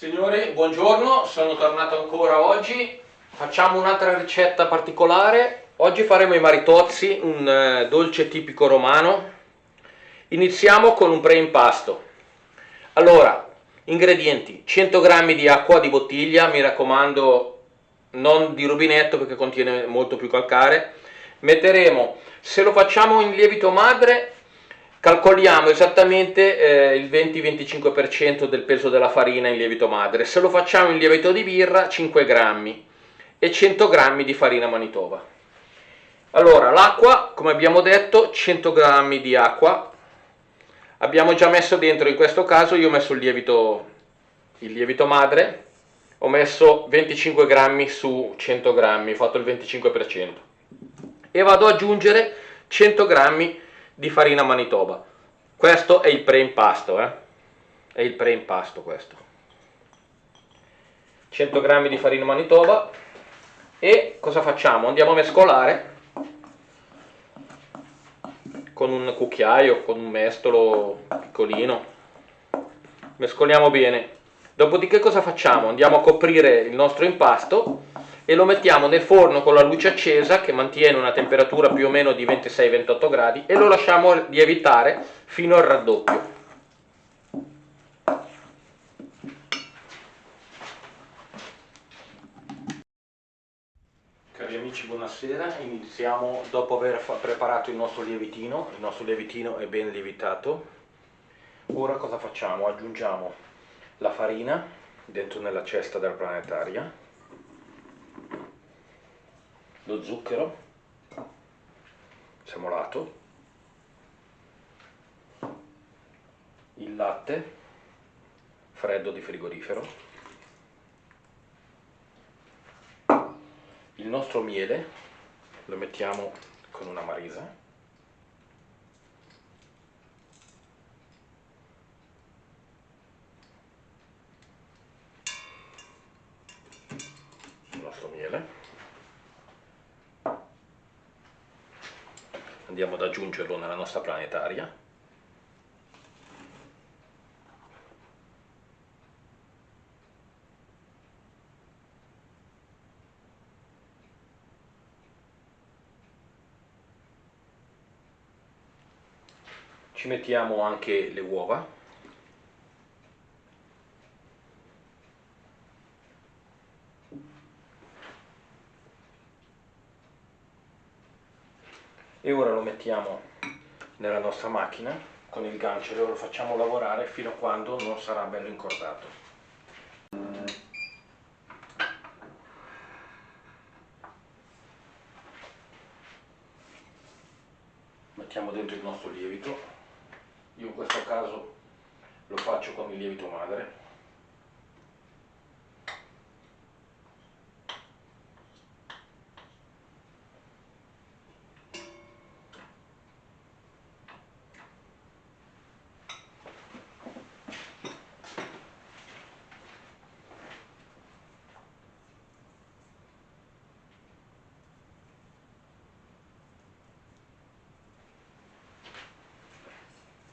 Signori, buongiorno, sono tornato ancora oggi. Facciamo un'altra ricetta particolare. Oggi faremo i maritozzi, un dolce tipico romano. Iniziamo con un preimpasto. Allora, ingredienti: 100 g di acqua di bottiglia, mi raccomando non di rubinetto perché contiene molto più calcare. Metteremo, se lo facciamo in lievito madre, calcoliamo esattamente il 20-25% del peso della farina in lievito madre. Se lo facciamo in lievito di birra, 5 grammi e 100 g di farina Manitoba. Allora, l'acqua, come abbiamo detto, 100 g di acqua. Abbiamo già messo dentro, in questo caso io ho messo il lievito madre, ho messo 25 grammi su 100 grammi, ho fatto il 25%. E vado ad aggiungere 100 grammi di farina Manitoba. Questo è il preimpasto, è il preimpasto questo. 100 grammi di farina Manitoba. E cosa facciamo? Andiamo a mescolare con un cucchiaio, con un mestolo piccolino. Mescoliamo bene. Dopodiché cosa facciamo? Andiamo a coprire il nostro impasto e lo mettiamo nel forno con la luce accesa, che mantiene una temperatura più o meno di 26-28 gradi, e lo lasciamo lievitare fino al raddoppio. Cari amici, buonasera. Iniziamo dopo aver preparato il nostro lievitino. Il nostro lievitino è ben lievitato. Ora cosa facciamo? Aggiungiamo la farina dentro nella cesta della planetaria, lo zucchero semolato, il latte freddo di frigorifero, il nostro miele, lo mettiamo con una marisa, il nostro miele. Andiamo ad aggiungerlo nella nostra planetaria. Ci mettiamo anche le uova. E ora lo mettiamo nella nostra macchina con il gancio e lo facciamo lavorare fino a quando non sarà bello incordato. Mettiamo dentro il nostro lievito. Io in questo caso lo faccio con il lievito madre.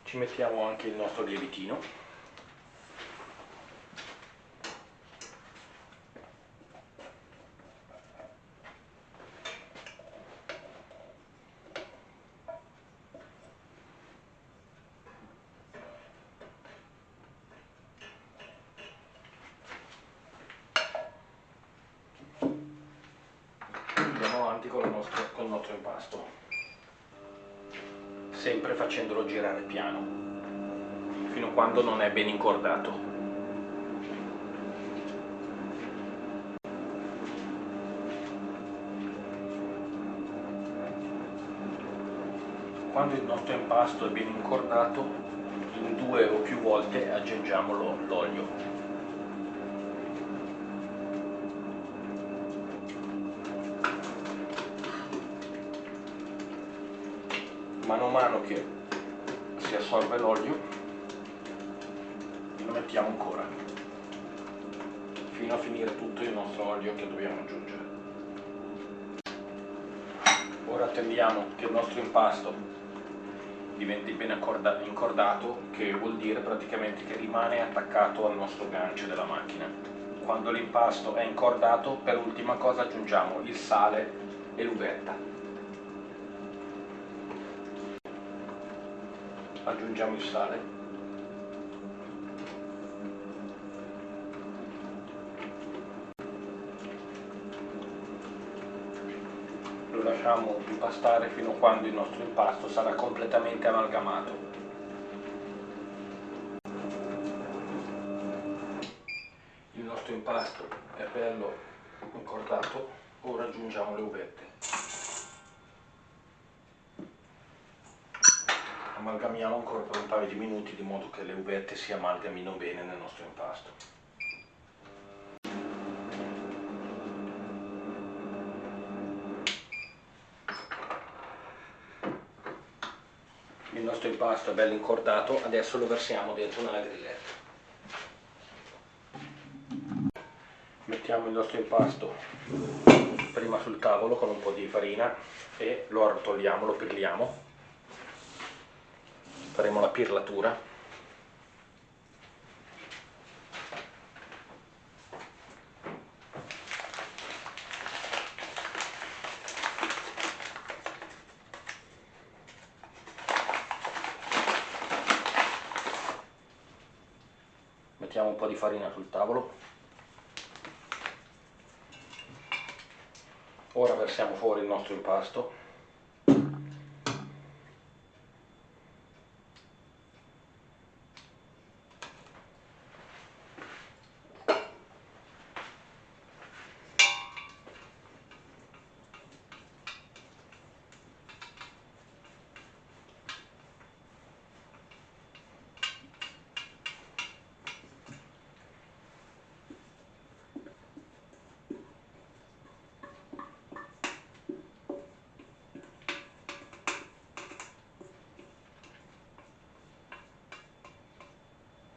Ci mettiamo anche il nostro lievitino. Andiamo avanti con il nostro impasto, sempre facendolo girare piano, fino a quando non è ben incordato. Quando il nostro impasto è ben incordato, in 2 o più volte aggiungiamo l'olio. Mano a mano che si assorbe l'olio, lo mettiamo ancora, fino a finire tutto il nostro olio che dobbiamo aggiungere. Ora attendiamo che il nostro impasto diventi ben incordato, che vuol dire praticamente che rimane attaccato al nostro gancio della macchina. Quando l'impasto è incordato, per ultima cosa aggiungiamo il sale e l'uvetta. Aggiungiamo il sale. Lo lasciamo impastare fino a quando il nostro impasto sarà completamente amalgamato. Il nostro impasto è bello incordato, ora aggiungiamo le uvette. Amalgamiamo ancora per un paio di minuti di modo che le uvette si amalgamino bene nel nostro impasto. Il nostro impasto è bello incordato, adesso lo versiamo dentro nella grilletta. Mettiamo il nostro impasto prima sul tavolo con un po' di farina e lo arrotoliamo, lo pirliamo. Faremo la pirlatura. Mettiamo un po' di farina sul tavolo. Ora versiamo fuori il nostro impasto.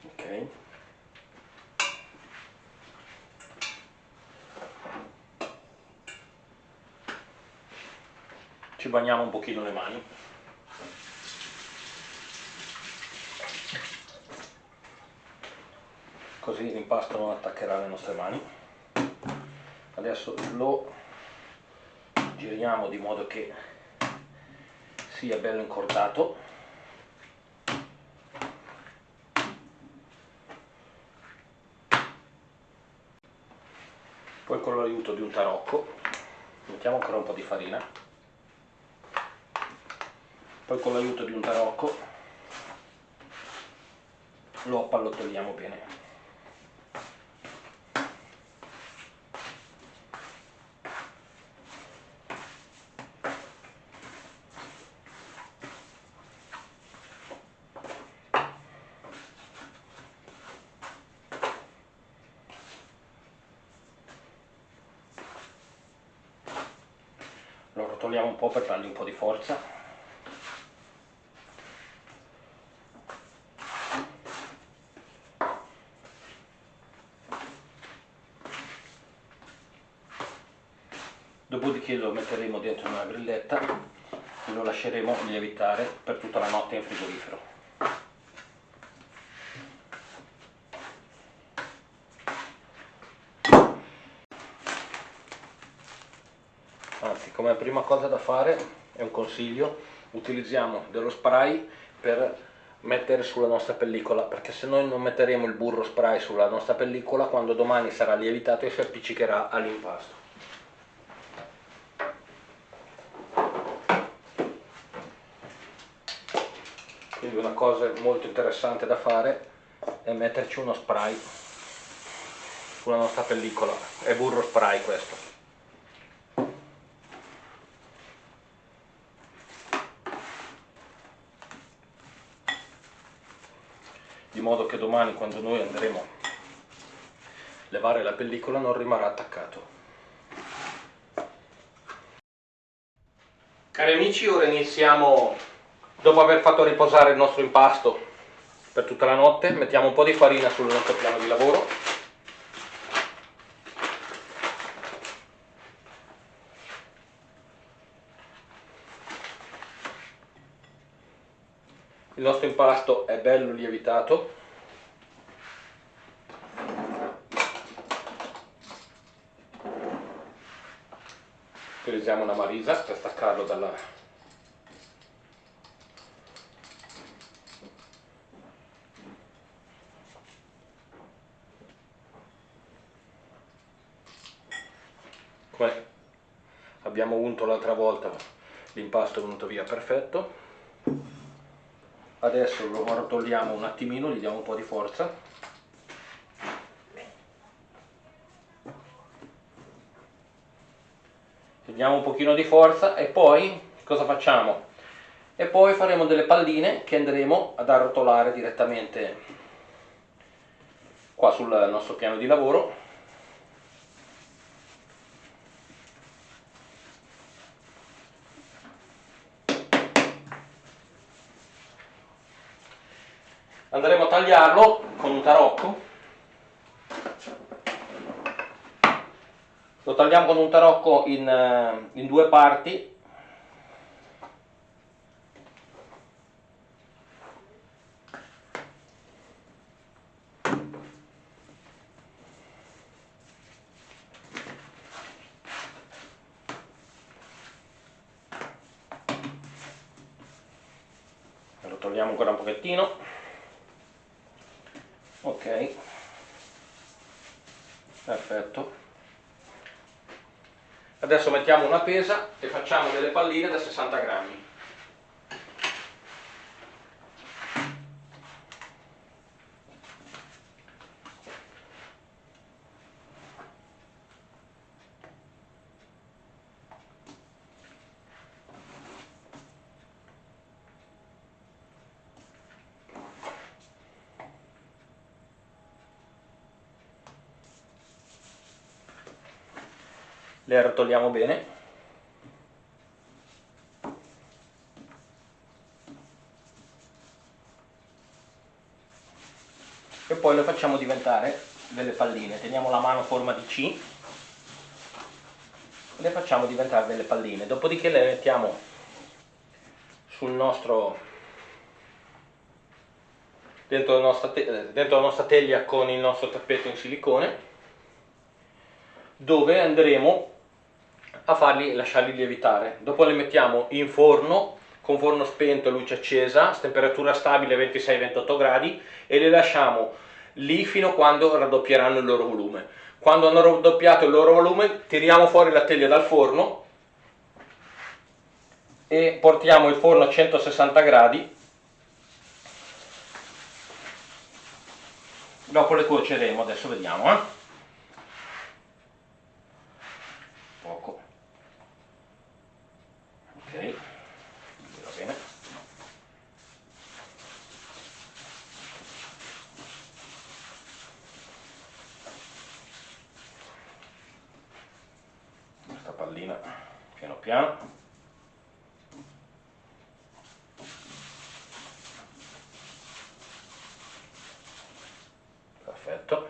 Ok. Ci bagniamo un pochino le mani. Così l'impasto non attaccherà le nostre mani. Adesso lo giriamo di modo che sia bello incordato. Poi con l'aiuto di un tarocco mettiamo ancora un po' di farina. Poi con l'aiuto di un tarocco lo appallottoliamo bene. Lo rotoliamo un po' per dargli un po' di forza. Dopodiché lo metteremo dentro una grilletta e lo lasceremo lievitare per tutta la notte in frigorifero. Anzi, come prima cosa da fare, è un consiglio, utilizziamo dello spray per mettere sulla nostra pellicola, perché se noi non metteremo il burro spray sulla nostra pellicola, quando domani sarà lievitato si appiccicherà all'impasto. Quindi una cosa molto interessante da fare è metterci uno spray sulla nostra pellicola, è burro spray questo. Di modo che domani quando noi andremo a levare la pellicola non rimarrà attaccato. Cari amici, ora iniziamo, dopo aver fatto riposare il nostro impasto per tutta la notte, mettiamo un po' di farina sul nostro piano di lavoro. Il nostro impasto è bello lievitato. Utilizziamo una marisa per staccarlo dalla... Come abbiamo unto l'altra volta, l'impasto è venuto via perfetto. Adesso lo rotoliamo un attimino, gli diamo un po' di forza. Gli diamo un pochino di forza e poi cosa facciamo? E poi faremo delle palline che andremo ad arrotolare direttamente qua sul nostro piano di lavoro. Andremo a tagliarlo con un tarocco. Lo tagliamo con un tarocco in due parti. Lo togliamo ancora un pochettino. Ok, perfetto. Adesso mettiamo una pesa e facciamo delle palline da 60 grammi. Le arrotoliamo bene. E poi le facciamo diventare delle palline. Teniamo la mano a forma di C, le facciamo diventare delle palline. Dopodiché le mettiamo sul nostro dentro la nostra teglia con il nostro tappeto in silicone, dove andremo a lasciarli lievitare. Dopo le mettiamo in forno con forno spento e luce accesa, temperatura stabile 26-28 gradi, e le lasciamo lì fino a quando raddoppieranno il loro volume. Quando hanno raddoppiato il loro volume, tiriamo fuori la teglia dal forno e portiamo il forno a 160 gradi. Dopo le cuoceremo, adesso vediamo. Poco. Ok, va bene. Questa pallina piano piano. Perfetto.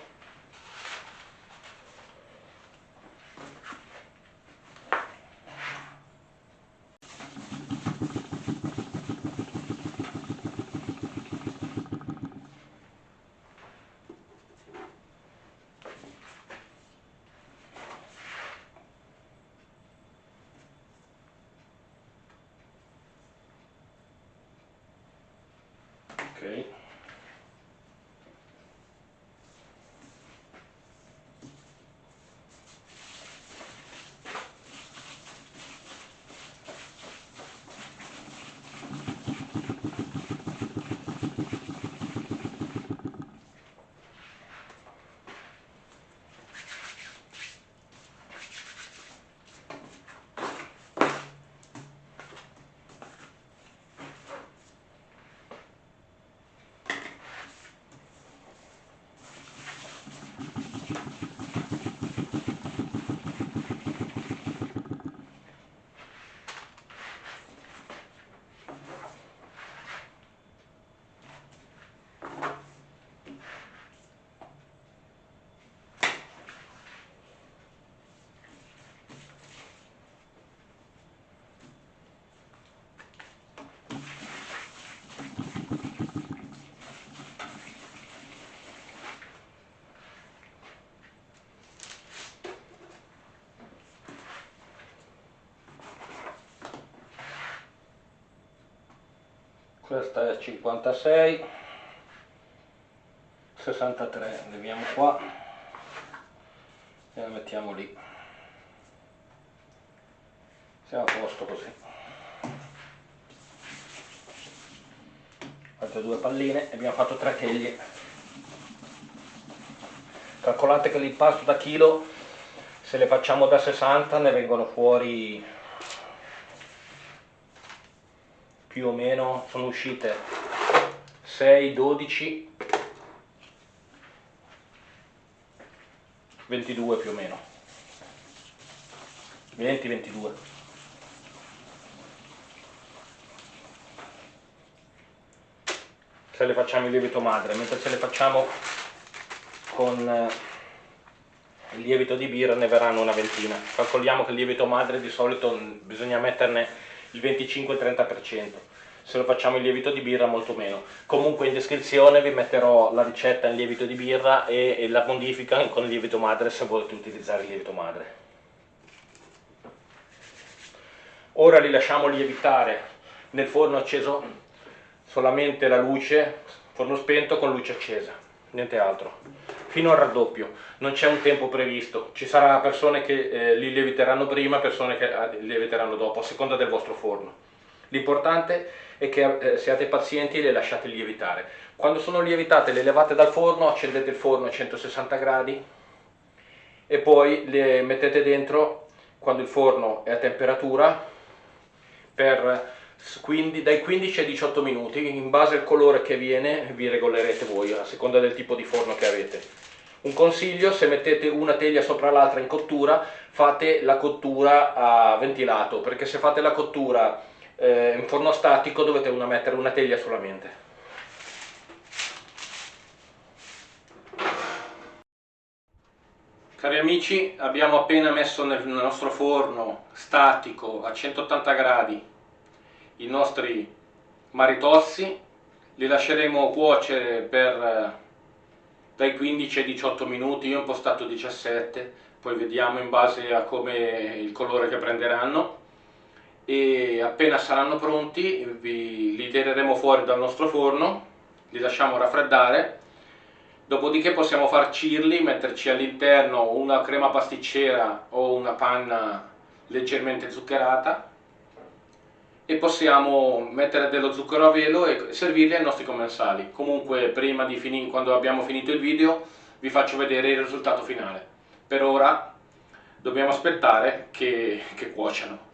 questa è 56, 63, leviamo qua e la mettiamo lì, siamo a posto così. Altre due palline e abbiamo fatto 3 teglie. Calcolate che l'impasto da chilo, se le facciamo da 60 ne vengono fuori più o meno, sono uscite 6, 12, 22 più o meno, 20, 22. Se le facciamo in lievito madre, mentre se le facciamo con il lievito di birra ne verranno una ventina. Calcoliamo che il lievito madre di solito bisogna metterne il 25-30%, se lo facciamo in lievito di birra molto meno. Comunque in descrizione vi metterò la ricetta in lievito di birra e la modifica con il lievito madre se volete utilizzare il lievito madre. Ora li lasciamo lievitare nel forno acceso, solamente la luce, forno spento con luce accesa, niente altro, fino al raddoppio. Non c'è un tempo previsto, ci sarà persone che li lieviteranno prima, persone che li lieviteranno dopo, a seconda del vostro forno. L'importante è che siate pazienti e le lasciate lievitare. Quando sono lievitate le levate dal forno, accendete il forno a 160 gradi e poi le mettete dentro quando il forno è a temperatura per dai 15 ai 18 minuti, in base al colore che viene vi regolerete voi a seconda del tipo di forno che avete. Un consiglio: se mettete una teglia sopra l'altra in cottura, fate la cottura a ventilato, perché se fate la cottura in forno statico dovete mettere una teglia solamente. Cari amici, abbiamo appena messo nel nostro forno statico a 180 gradi i nostri maritozzi, li lasceremo cuocere per dai 15 ai 18 minuti, io ho impostato 17, poi vediamo in base a come il colore che prenderanno, e appena saranno pronti li tireremo fuori dal nostro forno, li lasciamo raffreddare, dopodiché possiamo farcirli, metterci all'interno una crema pasticcera o una panna leggermente zuccherata e possiamo mettere dello zucchero a velo e servirli ai nostri commensali. Comunque prima di quando abbiamo finito il video vi faccio vedere il risultato finale. Per ora dobbiamo aspettare che cuociano.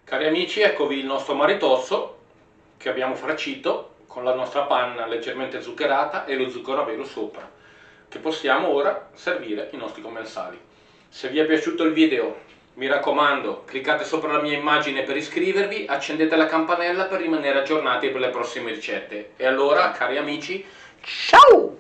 Cari amici, eccovi il nostro maritozzo che abbiamo farcito con la nostra panna leggermente zuccherata e lo zucchero a velo sopra, che possiamo ora servire ai nostri commensali. Se vi è piaciuto il video, mi raccomando, cliccate sopra la mia immagine per iscrivervi, accendete la campanella per rimanere aggiornati per le prossime ricette. E allora, cari amici, ciao!